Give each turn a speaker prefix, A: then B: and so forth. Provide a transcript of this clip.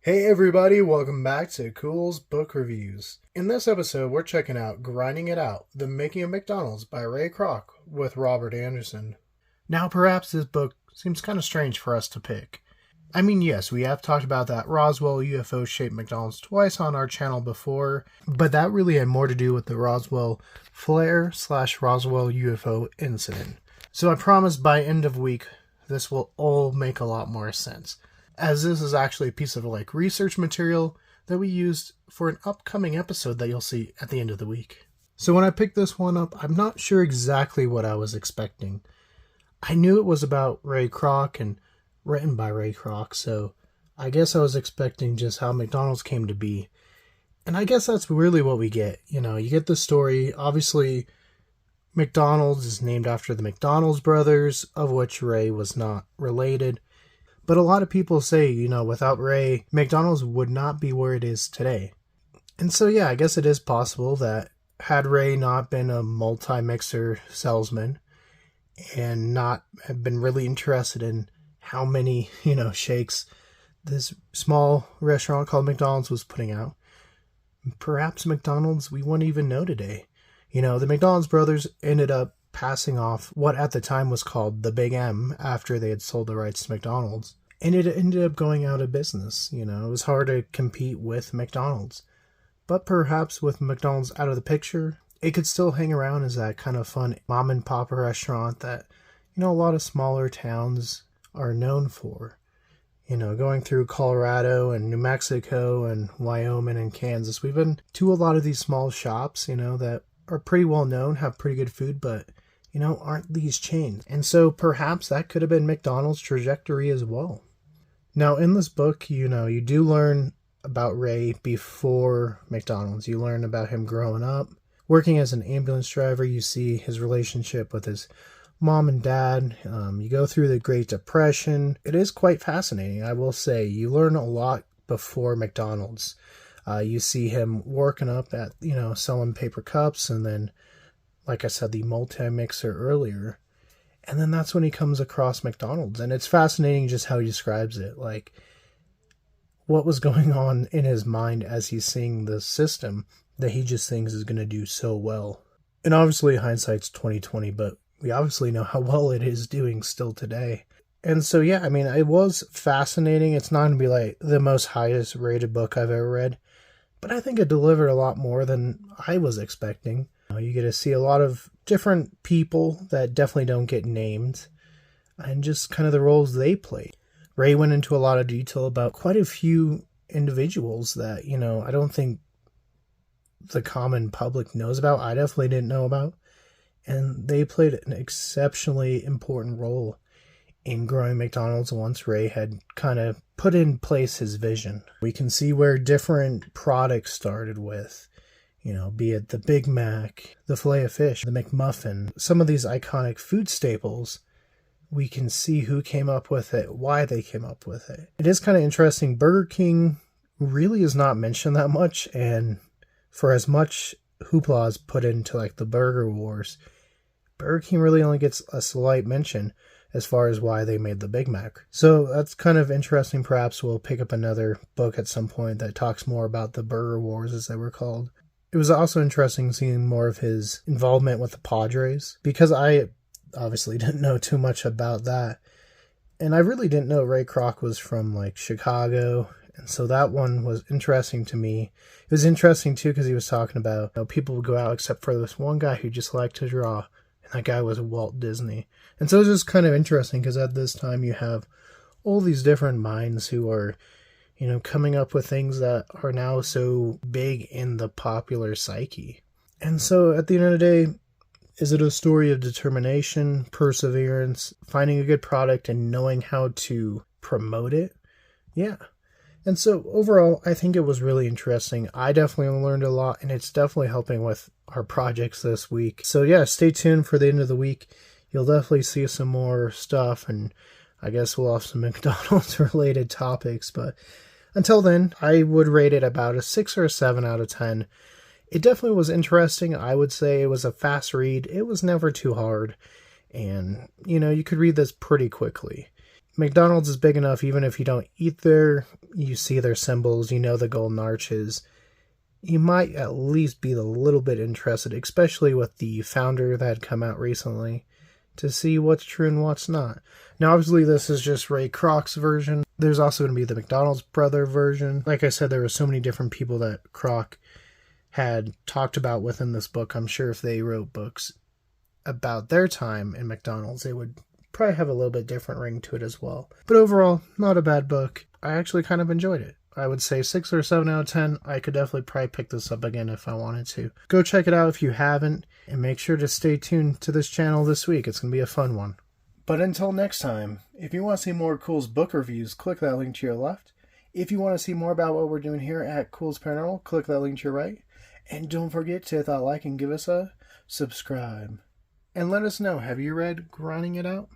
A: Hey everybody, welcome back to Cool's Book Reviews. In this episode, we're checking out Grinding It Out, The Making of McDonald's by Ray Kroc with Robert Anderson. Now perhaps this book seems kind of strange for us to pick. I mean, yes, we have talked about that Roswell UFO-shaped McDonald's twice on our channel before, but that really had more to do with the Roswell flare/Roswell UFO incident. So I promise by end of week, this will all make a lot more sense, as this is actually a piece of research material that we used for an upcoming episode that you'll see at the end of the week. So when I picked this one up, I'm not sure exactly what I was expecting. I knew it was about Ray Kroc and written by Ray Kroc, so I guess I was expecting just how McDonald's came to be. And I guess that's really what we get. You get the story. Obviously, McDonald's is named after the McDonald's brothers, of which Ray was not related. But a lot of people say, without Ray, McDonald's would not be where it is today. And so, yeah, I guess it is possible that had Ray not been a multi-mixer salesman and not have been really interested in how many, shakes this small restaurant called McDonald's was putting out, perhaps McDonald's we wouldn't even know today. The McDonald's brothers ended up passing off what at the time was called the Big M after they had sold the rights to McDonald's. And it ended up going out of business. It was hard to compete with McDonald's. But perhaps with McDonald's out of the picture, it could still hang around as that kind of fun mom and pop restaurant that, a lot of smaller towns are known for. Going through Colorado and New Mexico and Wyoming and Kansas, we've been to a lot of these small shops, that are pretty well known, have pretty good food, but aren't these chains. And so perhaps that could have been McDonald's trajectory as well. Now, in this book, you do learn about Ray before McDonald's. You learn about him growing up, working as an ambulance driver. You see his relationship with his mom and dad. You go through the Great Depression. It is quite fascinating, I will say. You learn a lot before McDonald's. You see him working up at, selling paper cups, and then, like I said, the multi-mixer earlier. And then that's when he comes across McDonald's. And it's fascinating just how he describes it. Like, what was going on in his mind as he's seeing the system that he just thinks is going to do so well. And obviously, hindsight's 2020, but we obviously know how well it is doing still today. And so, yeah, it was fascinating. It's not going to be like the most highest rated book I've ever read, but I think it delivered a lot more than I was expecting. You get to see a lot of different people that definitely don't get named and just kind of the roles they play. Ray went into a lot of detail about quite a few individuals that, I don't think the common public knows about. I definitely didn't know about. And they played an exceptionally important role in growing McDonald's once Ray had kind of put in place his vision. We can see where different products started with, be it the Big Mac, the Filet-O-Fish, the McMuffin, some of these iconic food staples. We can see who came up with it, why they came up with it. It is kind of interesting. Burger King really is not mentioned that much, and for as much hoopla is put into the burger wars, Burger King really only gets a slight mention as far as why they made the Big Mac. So that's kind of interesting. Perhaps we'll pick up another book at some point that talks more about the burger wars, as they were called. It was also interesting seeing more of his involvement with the Padres, because I obviously didn't know too much about that. And I really didn't know Ray Kroc was from Chicago. And so that one was interesting to me. It was interesting too because he was talking about people would go out except for this one guy who just liked to draw. And that guy was Walt Disney. And so it was just kind of interesting because at this time you have all these different minds who are, coming up with things that are now so big in the popular psyche. And so at the end of the day, is it a story of determination, perseverance, finding a good product and knowing how to promote it? Yeah. And so overall, I think it was really interesting. I definitely learned a lot, and it's definitely helping with our projects this week. So yeah, stay tuned for the end of the week. You'll definitely see some more stuff, and I guess we'll have some McDonald's related topics. But until then, I would rate it about a 6 or a 7 out of 10. It definitely was interesting. I would say it was a fast read. It was never too hard. And, you could read this pretty quickly. McDonald's is big enough, even if you don't eat there, you see their symbols, you know the golden arches. You might at least be a little bit interested, especially with the founder that had come out recently, to see what's true and what's not. Now, obviously, this is just Ray Kroc's version. There's also going to be the McDonald's brother version. Like I said, there were so many different people that Kroc had talked about within this book. I'm sure if they wrote books about their time in McDonald's, they would probably have a little bit different ring to it as well. But overall, not a bad book. I actually kind of enjoyed it. I would say 6 or 7 out of 10. I could definitely probably pick this up again if I wanted to. Go check it out if you haven't, and make sure to stay tuned to this channel this week. It's going to be a fun one. But until next time, if you want to see more Cool's book reviews, click that link to your left. If you want to see more about what we're doing here at Cool's Paranormal, click that link to your right. And don't forget to hit that like and give us a subscribe. And let us know, have you read Grinding It Out?